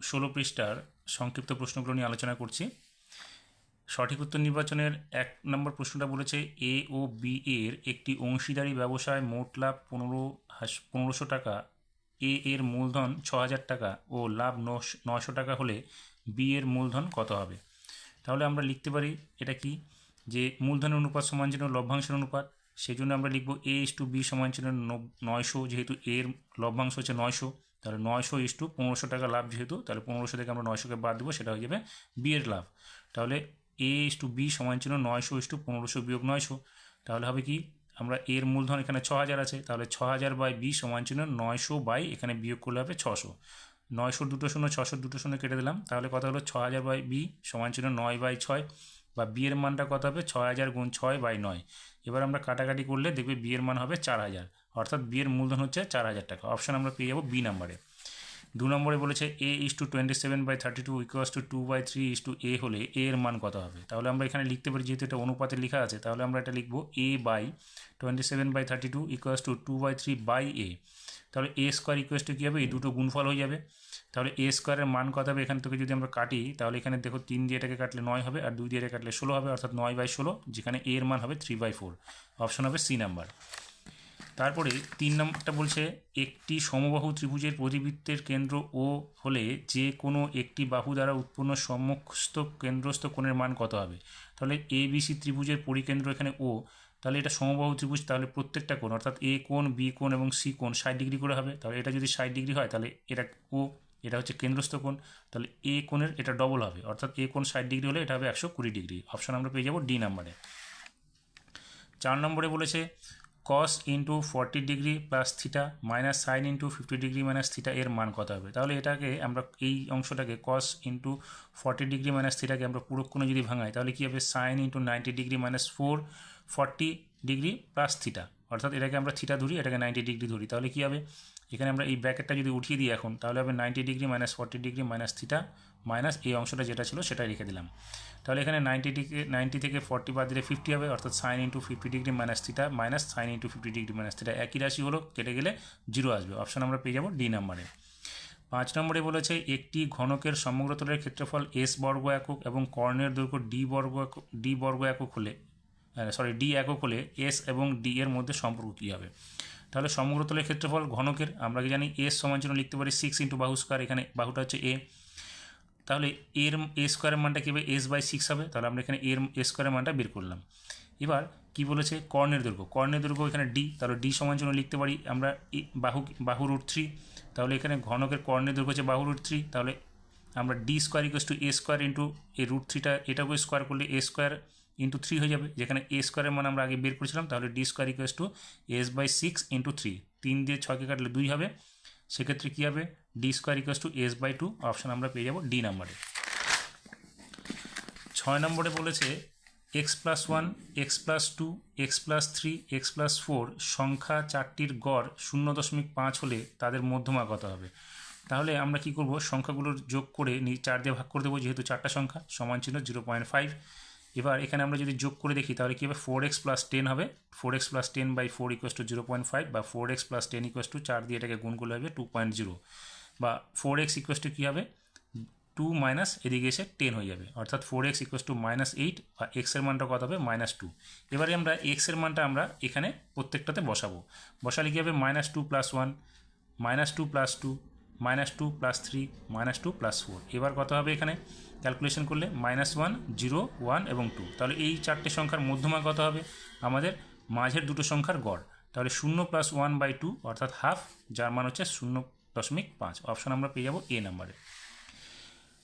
ষোলো পৃষ্ঠার সংক্ষিপ্ত প্রশ্নগুলো নিয়ে আলোচনা করছি। সঠিক উত্তর নির্বাচনের 1 নম্বর প্রশ্নটা বলেছে এ ও বি এর একটি অংশীদারি ব্যবসায় মোট লাভ 1500 টাকা, এ এর মূলধন 6000 টাকা ও লাভ 900 টাকা হলে বি এর মূলধন কত হবে। তাহলে আমরা লিখতে পারি এটা কি, যে মূলধনের অনুপাত সমান চিহ্ন লভ্যাংশের অনুপাত, সেই জন্য আমরা লিখব এ ইস টু বি সমান চিহ্ন 900, যেহেতু এর লভ্যাংশ হচ্ছে 900, তাহলে 900 ইস টু 1500 টাকা লাভ, যেহেতু তাহলে 1500 থেকে আমরা 900কে বাদ দেবো, সেটা হয়ে যাবে বি এর লাভ। তাহলে এ ইস টু বি সমান চিহ্ন 900 ইস টু 1500 বিয়োগ 900, তাহলে হবে কি, আমরা এর মূলধন এখানে 6000 আছে, তাহলে 6000 বাই বি সমান চিহ্ন 900 বাই এখানে বিয়োগ করলে হবে 600, 900 দুটো শূন্য 600 দুটো শূন্য কেটে দিলাম, তাহলে কত হলো 6000 বাই বি সমান চিহ্ন 9/6, বা বি এর মানটা কত হবে 6000 গুণ 6/9। এবার আমরা কাটাকাটি করলে দেখবে বি এর মান হবে 4000, অর্থাৎ বি এর মূলধন হচ্ছে 4000 টাকা। অপশন আমরা পেয়ে যাবো বি নাম্বারে। 2 নম্বরে বলেছে a is to 27/32 equals to 2/3 is to a হলে এ এর মান কত হবে। তাহলে আমরা এখানে লিখতে পারি, যেহেতু এটা অনুপাতে লেখা আছে, তাহলে আমরা এটা লিখবো এ বাই 27/32 ইকুয়ালস টু 2/3 বাই এ। তাহলে এ স্কোয়ার ইকুয়ালস টু কী হবে, এই দুটো গুণফল হয়ে যাবে। তাহলে এ স্কোয়ারের মান কত হবে, এখান থেকে যদি আমরা কাটি তাহলে এখানে দেখো 3 দিয়ে এটাকে কাটলে 9 হবে, আর 2 দিয়ে এটা কাটলে 16 হবে, অর্থাৎ 9/16, যেখানে এর মান হবে 3/4। অপশন হবে সি নাম্বার। তারপরে 3 নম্বরটা বলছে একটি সমবাহু ত্রিভুজের প্রতিবৃত্তের কেন্দ্র ও হলে যে কোনো একটি বাহু দ্বারা উৎপন্ন সমস্ত কেন্দ্রস্থ কোণের মান কত হবে। তাহলে এ বি সি ত্রিভুজের পরিকেন্দ্র এখানে ও, তাহলে এটা সমবাহু ত্রিভুজ, তাহলে প্রত্যেকটা কোণ অর্থাৎ এ কোণ বি কোণ এবং সি কোণ 60 ডিগ্রি করে হবে। তাহলে এটা যদি 60 ডিগ্রি হয় তাহলে এটা ও, এটা হচ্ছে কেন্দ্রস্থ কোণ, তাহলে এ কোণের এটা ডবল হবে, অর্থাৎ এ কোণ 60 ডিগ্রি হলে এটা হবে 120 ডিগ্রি। অপশন আমরা পেয়ে যাবো ডি নাম্বারে। 4 নম্বরে বলেছে cos into 40 degree plus theta minus sine into 50 degree minus theta এর মান কত হবে। তাহলে এটাকে আমরা এই অংশটাকে cos ইন্টু 40 ডিগ্রি মাইনাস থিটাকে আমরা পুরো কোণে যদি ভাঙাই, তাহলে কী হবে sign into 90 degree minus 40 degree plus theta, অর্থাৎ এটাকে আমরা থিটা ধরি, এটাকে 90 ডিগ্রি ধরি, তাহলে কী হবে, এখানে আমরা এই ব্র্যাকেটটা যদি উঠিয়ে দিই এখন, তাহলে হবে 90 degree minus 40 degree minus theta minus এই অংশটা যেটা ছিল সেটাই রেখে দিলাম। তাহলে এখানে 90 থেকে 40 বাদ দিলে 50 হবে, অর্থাৎ sign into 50 degree minus theta minus sine into 50 degree minus theta একই রাশি হলো, কেটে গেলে 0 আসবে। অপশন আমরা পেয়ে যাবো ডি নাম্বারে। 5 নম্বরে বলেছে একটি ঘনকের সমগ্রতলের ক্ষেত্রফল এস বর্গ একক এবং কর্ণের দৈর্ঘ্য ডি বর্গ একক হলে ডি একক হলে এস এবং ডি এর মধ্যে সম্পর্ক কী হবে। তাহলে সমগ্রতলের ক্ষেত্রফল ঘনকের আমরা কি জানি এস সমান চিহ্ন লিখতে পারি 6 ইন্টু বাহু স্কোয়ার, এখানে বাহুটা হচ্ছে এ, তাহলে এর এ স্কোয়ারের মানটা কী হবে S/6 হবে, তাহলে আমরা এখানে এর এ স্কোয়ারের মানটা বের করলাম। এবার কি বলেছে কর্ণের দৈর্ঘ্য এখানে ডি, তাহলে ডি সমান চিহ্ন লিখতে পারি আমরা বাহু √3, তাহলে এখানে ঘনকের কর্ণের দৈর্ঘ্য হচ্ছে বাহু √3, তাহলে আমরা D square equals to A square into এই √3টা এটাকে স্কোয়ার করলে এ স্কোয়ার ইন্টু 3 হয়ে যাবে, যেখানে এ স্কোয়ারের মান আমরা আগে বের করেছিলাম, তাহলে D square equals to S/6 into 3, 3 দিয়ে 6কে কাটলে 2 হবে, সেক্ষেত্রে কী হবে D square equals to S/2। Option আমরা পেয়ে যাবো ডি নাম্বারে। 6 নম্বরে বলেছে x+1 x+2 x+3 x+4 সংখ্যা চারটির গড় 0.5 হলে তাদের মধ্যমা কত হবে। তাহলে আমরা কি করব, সংখ্যাগুলোর যোগ করে 4 দিয়ে ভাগ করে দেবো, যেহেতু 4টা সংখ্যা সমান ছিল 0.5। এবার এখানে আমরা যদি যোগ করে দেখি তাহলে কী হবে 4x + 10 হবে, 4x + 10/4 = 0.5, বা 4x + 10 = 4 দিয়ে এটাকে গুণ করলে হবে 2.0, বা 4x = কী হবে 2 মাইনাস এদিকে এসে 10 হয়ে যাবে, অর্থাৎ 4x = -8, বা এক্সের মানটা কত হবে -2। এবারে আমরা এক্সের মানটা আমরা এখানে প্রত্যেকটাতে বসালে কী হবে -2 + 1 -2 + 2 -2 + 3 -2 + 4। এবার কত হবে এখানে ক্যালকুলেশন করলে -1 0 1 এবং 2, তাহলে এই চারটে সংখ্যার মধ্যমা কত হবে আমাদের মাঝের দুটো সংখ্যার গড়, তাহলে 0 + 1/2 অর্থাৎ হাফ, যার মান হচ্ছে 0.5। অপশন আমরা পেয়ে যাবো এ নাম্বারে।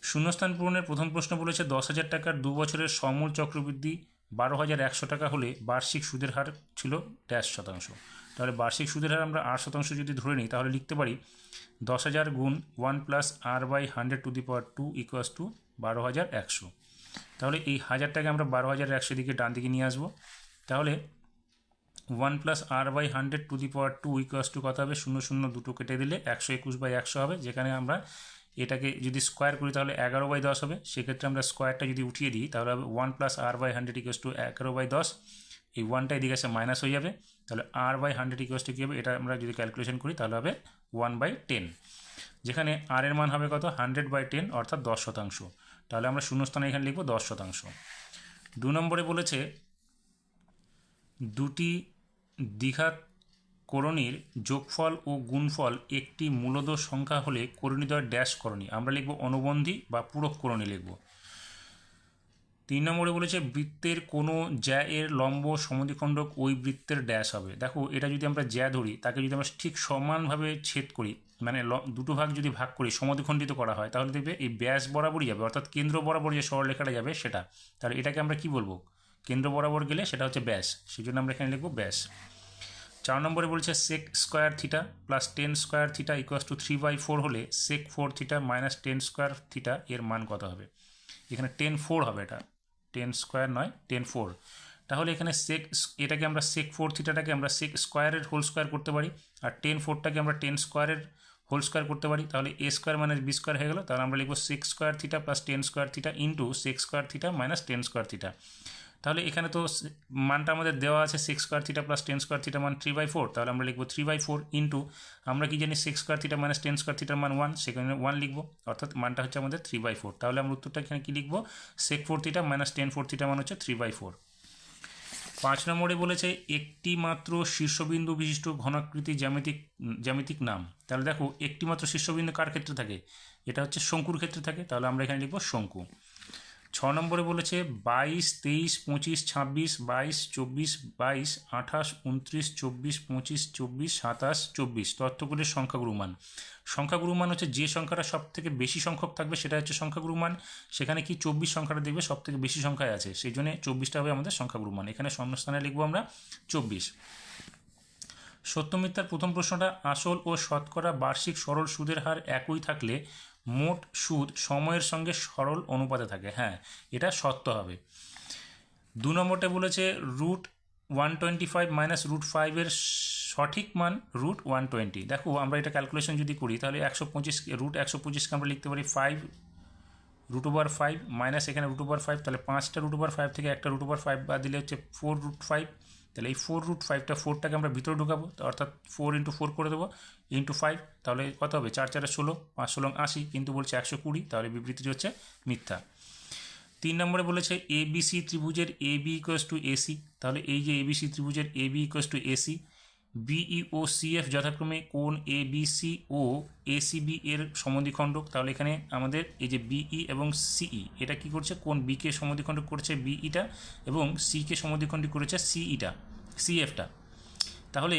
শূন্যস্থান পূরণের প্রথম প্রশ্ন বলেছে 10,000 টাকার 2 বছরের সমূল চক্রবৃদ্ধি 12,100 টাকা হলে বার্ষিক সুদের হার ছিল %। তাহলে বার্ষিক সুদের হার আমরা 8% যদি ধরে নিই, তাহলে লিখতে পারি 10,000 গুণ 1 + r/100⁻2 = 12,100। তাহলে এই হাজারটাকে আমরা 12,100 দিকে ডান দিকে নিয়ে আসবো, তাহলে 1 + r/100⁻2 = কত হবে 0 0 দুটো কেটে দিলে 121/100 হবে, যেখানে আমরা এটাকে যদি স্কোয়ার করি তাহলে 11/10 হবে, সেক্ষেত্রে আমরা স্কোয়ারটা যদি উঠিয়ে দিই তাহলে হবে 1 + r/100 = 11/10, এই 1টা এদিকে আসে মাইনাস হয়ে যাবে, তাহলে r/100 কী হবে এটা আমরা যদি ক্যালকুলেশন করি তাহলে হবে 1/10। যেখানে আর এর মান হবে কত 100/10 অর্থাৎ 10%। তাহলে আমরা শূন্যস্থানে এখানে লিখব 10%। 2 নম্বরে বলেছে দুটি দ্বিঘাত করণীর যোগফল ও গুণফল একটি মূলদ সংখ্যা হলে করণীদ্বয় ড্যাশ করণী, আমরা লিখব অনুবন্ধী বা পূরক করণী লিখব। 3 নম্বরে বলেছে বৃত্তের কোনো জ্যা এর লম্ব সমদ্বিখণ্ডক ওই বৃত্তের ড্যাশ হবে। দেখো এটা যদি আমরা জ্যা ধরি, তাকে যদি আমরা ঠিক সমানভাবে ছেদ করি, মানে দুটো ভাগ যদি ভাগ করি সমদ্বিখণ্ডিত করা হয়, তাহলে দেখবে এই ব্যাস বরাবরই যাবে, অর্থাৎ কেন্দ্র বরাবর যে সরলরেখাটা যাবে সেটা। তাহলে এটাকে আমরা কি বলবো, কেন্দ্র বরাবর গেলে সেটা হচ্ছে ব্যাস, সেই জন্য আমরা এখানে লিখব ব্যাস। 4 নম্বরে বলছে sec square theta plus ten square theta equals to 3/4 হলে sec 4 theta minus ten square theta এর মান কত হবে। এখানে 10/4 হবে, এটা 10 স্কোয়ার নয় 10/4। তাহলে এখানে এটাকে আমরা সেক 4 থিটাটাকে আমরা সেক স্কোয়ারের হোল স্কোয়ার করতে পারি, আর 10/4টাকে আমরা 10 স্কোয়ারের হোল স্কোয়ার করতে পারি। তাহলে a square minus b square হয়ে গেল। তাহলে আমরা লিখব sec square theta plus 10 square theta into sec square theta minus 10 square theta. তাহলে এখানে তো মানটা আমাদের দেওয়া আছে sec square theta plus 10 square theta মান 3/4। তাহলে আমরা লিখব 3/4 ইন্টু আমরা কি জানি sec square theta minus 10 square থিটার মান 1, সেখানে 1 লিখব, অর্থাৎ মানটা হচ্ছে আমাদের 3/4। তাহলে আমরা উত্তরটা এখানে কি লিখব, সেক 4 থিটা মাইনাস 10/4 থিটা মান হচ্ছে 3/4। 5 নম্বরে বলেছে একটি মাত্র শীর্ষবিন্দু বিশিষ্ট ঘনাকৃতি জ্যামিতিক নাম। তাহলে দেখো একটি মাত্র শীর্ষবিন্দু কার ক্ষেত্রে থাকে, এটা হচ্ছে শঙ্কুর ক্ষেত্রে থাকে। তাহলে আমরা এখানে লিখব শঙ্কু। 6 নম্বরে বলেছে 22, 23, 25, 26, 22, 24, 22, 28, 29, 24, 25, 24, 27, 24 তথ্যগুলির সংখ্যাগুরু মান। সংখ্যাগুরু মান হচ্ছে যে সংখ্যাটা সব থেকে বেশি সংখ্যক থাকবে সেটা হচ্ছে সংখ্যাগুরু মান। সেখানে কি 24 সংখ্যাটা দেখবে সব থেকে বেশি সংখ্যায় আছে, সেই জন্য 24টা হবে আমাদের সংখ্যাগুরু মান। এখানে শূন্যস্থানে লিখবো আমরা 24। সত্য মিথ্যার প্রথম প্রশ্নটা, আসল ও শতকরা বার্ষিক সরল সুদের হার একই থাকলে মোট সুদ সময়ের সঙ্গে সরল অনুপাতে থাকে। হ্যাঁ, এটা সত্য হবে। 2 নম্বরটা বলেছে √125 মাইনাস √5 এর সঠিক মান √120। দেখো আমরা এটা ক্যালকুলেশন যদি করি তাহলে 125 √125কে আমরা লিখতে পারি 5 √5 মাইনাস এখানে √5, তাহলে 5টা √5 থেকে একটা √5 বাদ দিলে হচ্ছে 4√5। তাহলে এই 4√5টা 4টাকে আমরা ভিতরে ঢুকাবো, অর্থাৎ 4 × 4 করে দেবো ইন্টু 5। তাহলে কত হবে, 4 4 16, 5 16 80, কিন্তু বলছে 120। তাহলে বিবৃতিটি হচ্ছে মিথ্যা। 3 নম্বরে বলেছে এবিসি ত্রিভুজের AB ইকুয়ালস টু AC। তাহলে এই যে এবিসি ত্রিভুজের AB equals to AC, BE ও CF যথাক্রমে কোণ ABC ও ACB এর সমদ্বিখণ্ডক। তাহলে এখানে আমাদের এই যে BE এবং CE এটা কি করছে, কোণ B কে সমদ্বিখণ্ডক করছে BEটা, এবং C কে সমদ্বিখণ্ডক করেছে CFটা। তাহলে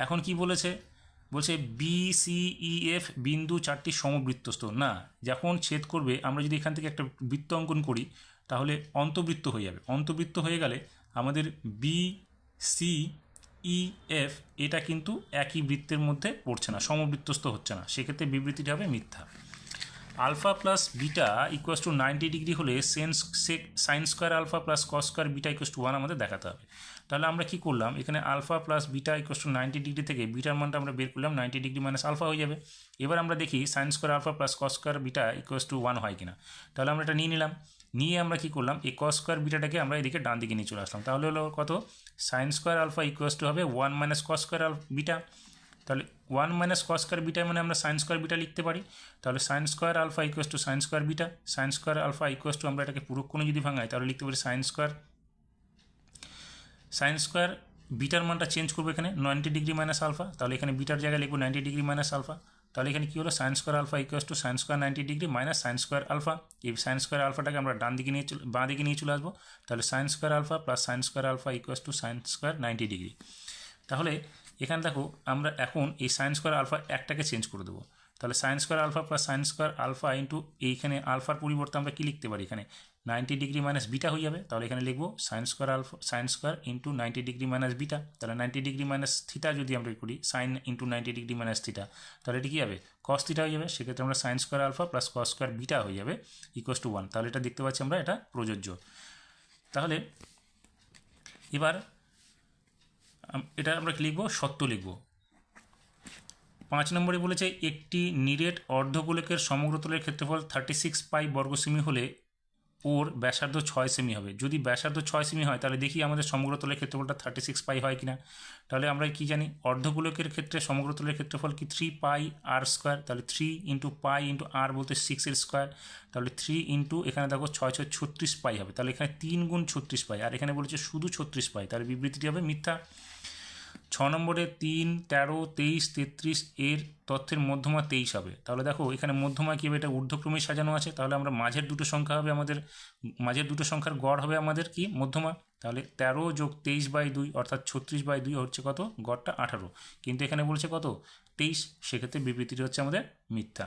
এখন কি বলেছে, বলছে BCEF বিন্দু 4টি সমবৃত্তস্থ না, যখন ছেদ করবে আমরা যদি এখান থেকে একটা বৃত্ত অঙ্কন করি তাহলে অন্তবৃত্ত হয়ে যাবে। অন্তবৃত্ত হয়ে গেলে আমাদের BCEF এটা কিন্তু একই বৃত্তের মধ্যে পড়ছে না, সমবৃত্তস্থ হচ্ছে না, সেক্ষেত্রে বিবৃতিটা হবে মিথ্যা। Alpha plus beta equals to 90 degree হলে sine square alpha plus cos square beta equals to 1 আমাদের দেখাতে হবে। তাহলে আমরা কি করলাম, এখানে alpha plus beta equals to 90 degree থেকে বিটার মানটা আমরা বের করলাম, 90 ডিগ্রি মাইনাস আলফা হয়ে যাবে। এবার আমরা দেখি sine square alpha plus cos square beta equals to 1 হয় কিনা। তাহলে আমরা এটা নিয়ে নিলাম, নিয়ে আমরা কি করলাম, এই কস স্কোয়ার বিটাটাকে আমরা এদিকে ডান দিকে নিয়ে চলে আসলাম। তাহলে হলো কত, sine square alpha equals to হবে 1 মাইনাস কস স্কোয়ার বিটা। তাহলে 1 মাইনাস কস স্কোয়ার বিটা মানে আমরা সাইন স্কোয়ার বিটা লিখতে পারি। তাহলে sine square alpha equals to sine square beta, sine square alpha equals to আমরা এটাকে পূরক কোণে যদি ভাঙাই তাহলে লিখতে পারি সাইন স্কোয়ার বিটার মানটা চেঞ্জ করবো এখানে 90 ডিগ্রি মাইনাস আলফা। তাহলে এখানে বিটার জায়গায় লিখবো 90 ডিগ্রি মাইনাস আলফা। তাহলে এখানে কী হলো, sine square alpha equals to sine square 90 degree minus sine square alpha. এই সাইন স্কোয়ার আলফাটাকে আমরা বাঁ দিকে নিয়ে চলে আসবো। তাহলে sine square alpha plus sine square alpha equals to sine square 90 degree. তাহলে এখানে দেখো আমরা এখন এই সাইন স্কোয়ার আলফা একটাকে চেঞ্জ করে দেবো। তাহলে sine square alpha plus sine square alpha into এইখানে আলফার পরিবর্তে আমরা কী লিখতে পারি, এখানে 90 ডিগ্রি মাইনাস বিটা হয়ে যাবে। তাহলে এখানে লিখবো sine square into 90 degree minus beta. তাহলে 90 ডিগ্রি মাইনাস থিটা যদি আমরা করি, sign into 90 degree minus theta, তাহলে এটি কী হবে, কস থিটা হয়ে যাবে। সেক্ষেত্রে আমরা sine square alpha plus cos square beta হয়ে যাবে ইকুয়ালস টু 1। তাহলে এটা দেখতে পাচ্ছি আমরা, এটা প্রযোজ্য। তাহলে এবার এটা আমরা লিখব, সত্য লিখব। 5 নম্বরে বলেছে একটি নিরেট অর্ধগোলকের সমগ্রতলের ক্ষেত্রফল 36 পাই বর্গ সেমি হলে ওর ব্যাসার্ধ 6 সেমি হবে। যদি ব্যাসার্ধ 6 সেমি হয় তাহলে দেখি আমাদের সমগ্রতলের ক্ষেত্রফলটা 36 পাই হয় কিনা। তাহলে আমরা কি জানি, অর্ধগোলকের ক্ষেত্রে সমগ্রতলের ক্ষেত্রফল কি 3 পাই আর স্কোয়ার। তাহলে 3 ইন্টু পাই ইন্টু আর বলতে 6 স্কোয়ার। তাহলে 3 ইন্টু এখানে দেখো 6 6 36 পাই হবে। তাহলে এখানে 3 গুণ 36 পাই, আর এখানে বলেছে শুধু 36 পাই, তাহলে বিবৃতিটি হবে মিথ্যা। 6 নম্বরে 3, 13, 23, 33 এর তথ্যের মধ্যমা 23 হবে। তাহলে দেখো এখানে মধ্যমা কী হবে, এটা ঊর্ধ্বক্রমে সাজানো আছে, তাহলে আমরা মাঝের দুটো সংখ্যা হবে আমাদের, মাঝের দুটো সংখ্যার গড় হবে আমাদের কি মধ্যমা। তাহলে 13 যোগ 23/2 অর্থাৎ 36/2 হচ্ছে কত, গড়টা 18, কিন্তু এখানে বলছে কত 23, সেক্ষেত্রে বিবৃতিটি হচ্ছে আমাদের মিথ্যা।